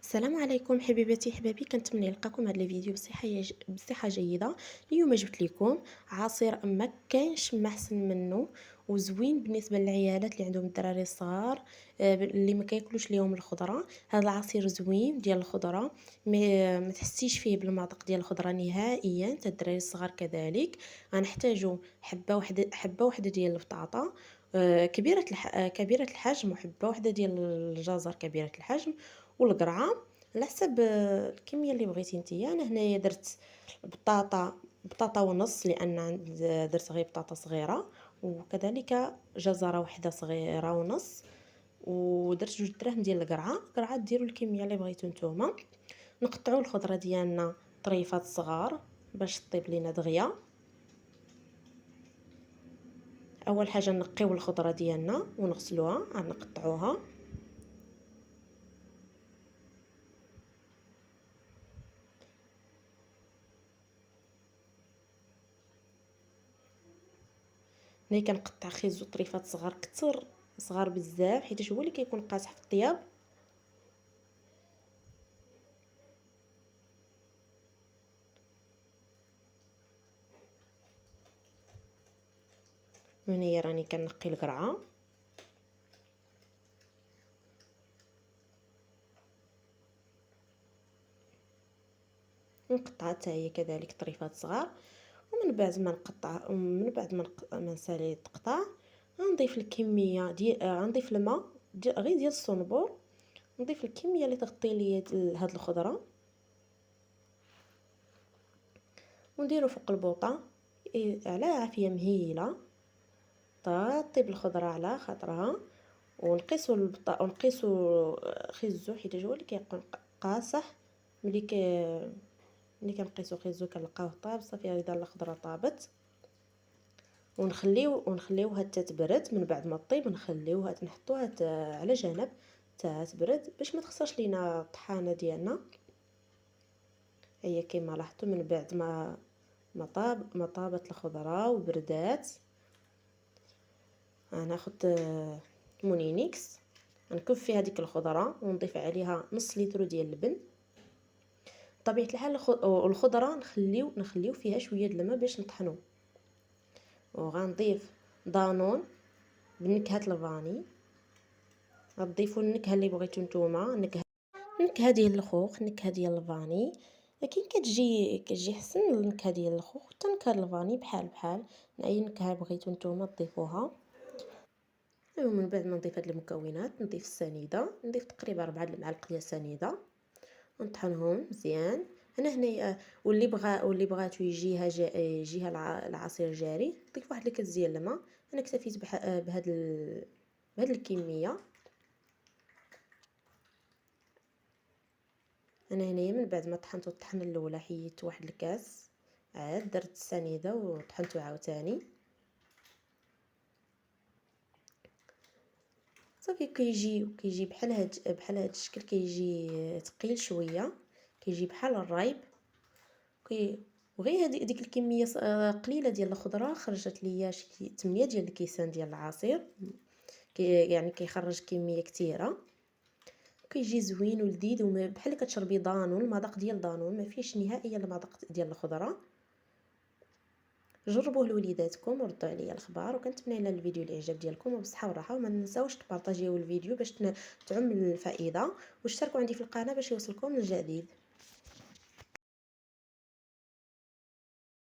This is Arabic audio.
السلام عليكم حبيباتي حبابي، كنتمنى نلقاكم هذا الفيديو بصحه جيده. اليوم جبت لكم عصير ما كاينش ما احسن منه وزوين بالنسبه للعيالات اللي عندهم الدراري الصغار، اللي ما كياكلوش اليوم الخضره. هذا العصير زوين ديال الخضره، ما تحسيش فيه بالمذاق ديال الخضره نهائيا، حتى الدراري الصغار كذلك. غنحتاجوا حبه واحده ديال البطاطا كبيره الحجم، وحبه واحده ديال الجزر كبيره الحجم، والقرعه على حسب الكميه اللي بغيتي نتيا. انا هنايا درت بطاطا ونص، لان درت غير بطاطا صغيره، وكذلك جزره واحده صغيره ونص، ودرت 2 دراهم ديال القرعه ديروا الكميه اللي بغيتو نتوما. نقطعوا الخضره ديالنا طريفات صغار باش طيب لينا دغيا. اول حاجه نقيو الخضره ديالنا ونغسلوها، نقطعوها. ملي كنقطع خيزو طريفات صغار كتر، صغار بزاف، حيت هو اللي كيكون قاصح في الطياب. هنايا راني كنقي القرعه، نقطعها حتى هي كذلك طريفات صغار. ومن بعد ما نقطع، ما نسالي التقطاع، غنضيف الكميه ديال غنضيف الماء غير ديال الصنبور، نضيف الكميه اللي تغطي لي هاد الخضره، ونديرو فوق البوطه على عافيه مهيله طيب الخضره على خاطرها. ونقيسو خيزو، حيت هو اللي كيكون قاصح. ملي كنقيسو خيزو كنلقاوه طاب صافي. اذا الخضره طابت ونخليوها حتى تبرد. من بعد ما طيب نخليوها، نحطوها على جنب حتى تبرد باش ما تخسرش لينا الطحانه ديالنا. هي كما لاحظتوا، من بعد ما طابت الخضره وبردات، ناخذ مونينيكس، نكب فيها ديك الخضره ونضيف عليها نص لتر ديال اللبن. بطبيعه الحال الخضره نخليو فيها شويه الماء باش نطحنو. وغنضيف دانون بنكهه الفاني، غتضيفوا النكهه اللي بغيتو نتوما، النكهه ديال الخوخ، النكهه ديال الفاني. لكن كتجي حسن النكهه ديال الخوخ حتى النكهه الفاني بحال اي نكهه بغيتو نتوما تضيفوها. ومن بعد ما نضيف هاد المكونات، نضيف السنيده، نضيف تقريبا 4 المعالق ديال السنيده، نطحنهم مزيان. انا هنايا واللي بغاتو يجيها العصير جاري، ضيف واحد الكاس ديال الماء. انا اكتفيت بهاد الكميه. انا هنايا من بعد ما طحنت الطحنه الاولى، حيدت واحد الكاس، عاد درت السنيده وطحنته عاوتاني صافي. كيجي بحال هاد الشكل، كيجي ثقيل شويه، كيجي بحال الرايب. وغير ديك الكميه قليله ديال الخضره خرجت ليا شي 8 ديال الكيسان ديال العصير. يعني كيخرج كميه كثيره، كيجي زوين ولذيذ، بحال كتشربي دانون، المذاق ديال دانون ما فيهش نهائيا المذاق ديال الخضره. جربوه لوليداتكم وردوا عليا الخبار، وكنتمنى لنا الفيديو الاعجاب ديالكم وبصحه وراحه. وما نساوش تبارطاجيو الفيديو باش تعم الفائده، واشتركوا عندي في القناه باش يوصلكم الجديد.